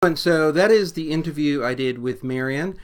And so that is the interview I did with Marianne.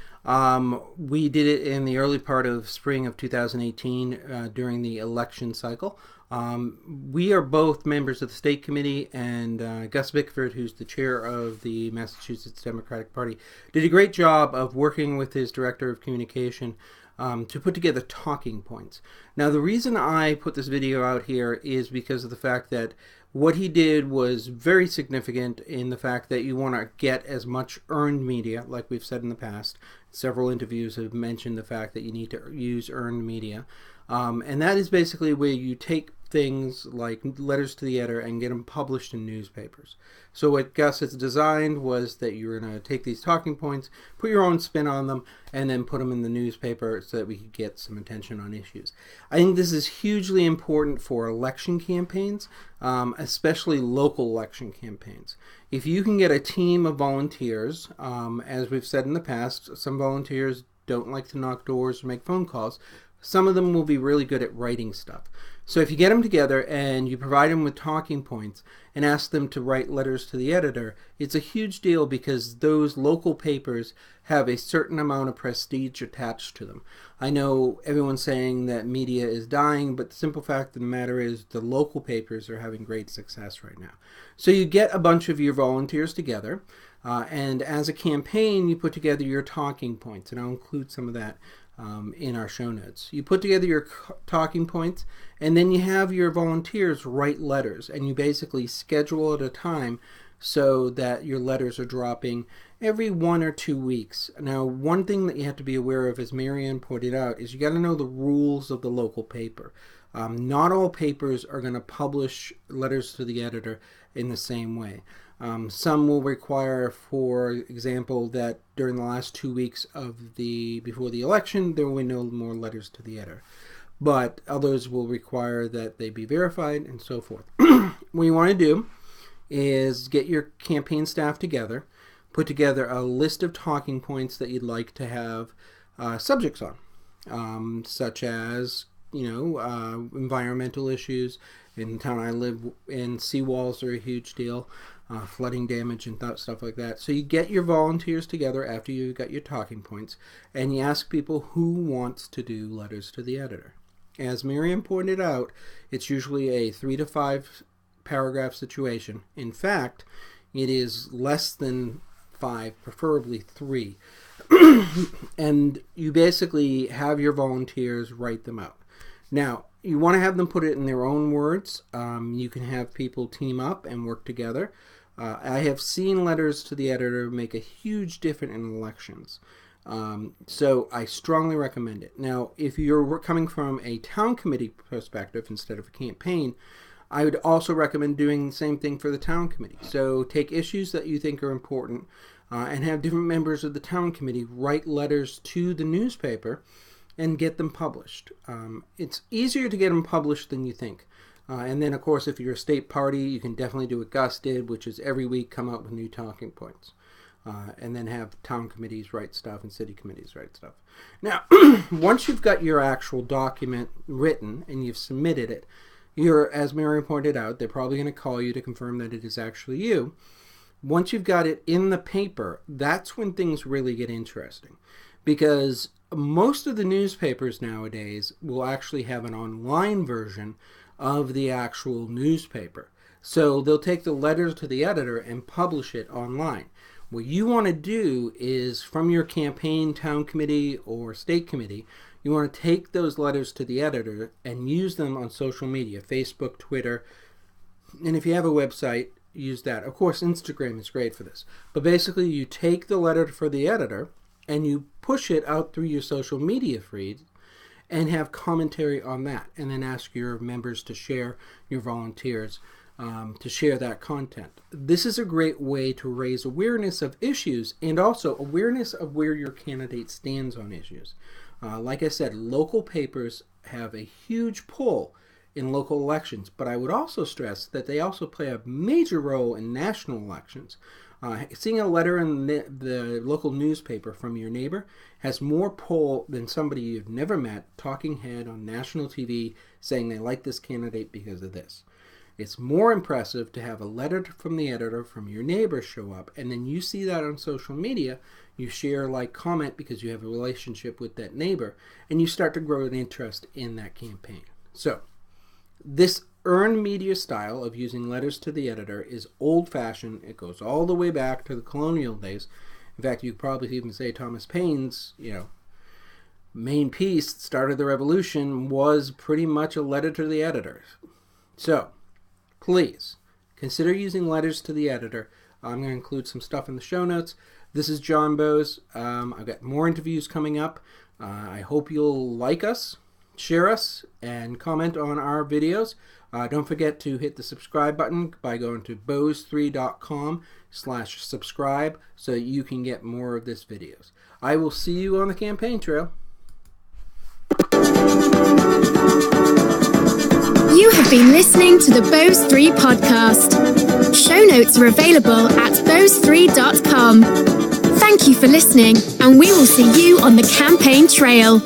We did it in the early part of spring of 2018 during the election cycle. We are both members of the state committee, and Gus Bickford, who's the chair of the Massachusetts Democratic Party, did a great job of working with his director of communication to put together talking points. Now, the reason I put this video out here is because of the fact that what he did was very significant in the fact that you want to get as much earned media, like we've said in the past. Several interviews have mentioned the fact that you need to use earned media. And that is basically where you take things like letters to the editor and get them published in newspapers. So what Gus has designed was that you're going to take these talking points, put your own spin on them, and then put them in the newspaper so that we could get some attention on issues. I think this is hugely important for election campaigns, especially local election campaigns. If you can get a team of volunteers, as we've said in the past, some volunteers don't like to knock doors or make phone calls. Some of them will be really good at writing stuff. So if you get them together and you provide them with talking points and ask them to write letters to the editor, it's a huge deal because those local papers have a certain amount of prestige attached to them. I know everyone's saying that media is dying, but the simple fact of the matter is the local papers are having great success right now. So you get a bunch of your volunteers together, and as a campaign, you put together your talking points, and I'll include some of that in our show notes. You put together your talking points, and then you have your volunteers write letters, and you basically schedule at a time so that your letters are dropping every 1 or 2 weeks. Now, one thing that you have to be aware of, as Marianne pointed out, is you got to know the rules of the local paper. Not all papers are going to publish letters to the editor in the same way. Some will require, for example, that during the last 2 weeks before the election, there will be no more letters to the editor. But others will require that they be verified and so forth. What you want to do is get your campaign staff together, put together a list of talking points that you'd like to have subjects on, such as environmental issues. In the town I live in, seawalls are a huge deal. Flooding damage and stuff like that. So you get your volunteers together after you got your talking points, and you ask people who wants to do letters to the editor. As Miriam pointed out, it's usually a 3 to 5 paragraph situation. In fact, it is less than 5, preferably 3. And you basically have your volunteers write them out. Now, you want to have them put it in their own words. You can have people team up and work together. I have seen letters to the editor make a huge difference in elections. So I strongly recommend it. Now, if you're coming from a town committee perspective instead of a campaign, I would also recommend doing the same thing for the town committee. So take issues that you think are important and have different members of the town committee write letters to the newspaper and get them published. It's easier to get them published than you think. And then, of course, if you're a state party, you can definitely do what Gus did, which is every week come up with new talking points. And then have town committees write stuff and city committees write stuff. Now, once you've got your actual document written and you've submitted it, as Mary pointed out, they're probably going to call you to confirm that it is actually you. Once you've got it in the paper, that's when things really get interesting. Because most of the newspapers nowadays will actually have an online version of the actual newspaper. So they'll take the letters to the editor and publish it online. What you want to do is, from your campaign, town committee, or state committee, you want to take those letters to the editor and use them on social media, Facebook, Twitter, and if you have a website, use that. Of course, Instagram is great for this. But basically, you take the letter for the editor and you push it out through your social media feed and have commentary on that, and then ask your members to share, your volunteers, to share that content. This is a great way to raise awareness of issues and also awareness of where your candidate stands on issues. Like I said, local papers have a huge pull in local elections, but I would also stress that they also play a major role in national elections. Seeing a letter in the local newspaper from your neighbor has more pull than somebody you've never met talking head on national TV saying they like this candidate because of this. It's more impressive to have a letter from the editor from your neighbor show up, and then you see that on social media, you share, like, comment because you have a relationship with that neighbor, and you start to grow an interest in that campaign. So this earned media style of using letters to the editor is old-fashioned. It goes all the way back to the colonial days. In fact, you could probably even say Thomas Paine's, main piece that started the revolution was pretty much a letter to the editors. So please consider using letters to the editor. I'm going to include some stuff in the show notes. This is John Bowes. I've got more interviews coming up. I hope you'll like us, share us, and comment on our videos. Don't forget to hit the subscribe button by going to bowes3.com/subscribe so that you can get more of this videos. I will see you on the campaign trail. You have been listening to the Bowes 3 podcast. Show notes are available at bowes3.com. Thank you for listening, and we will see you on the campaign trail.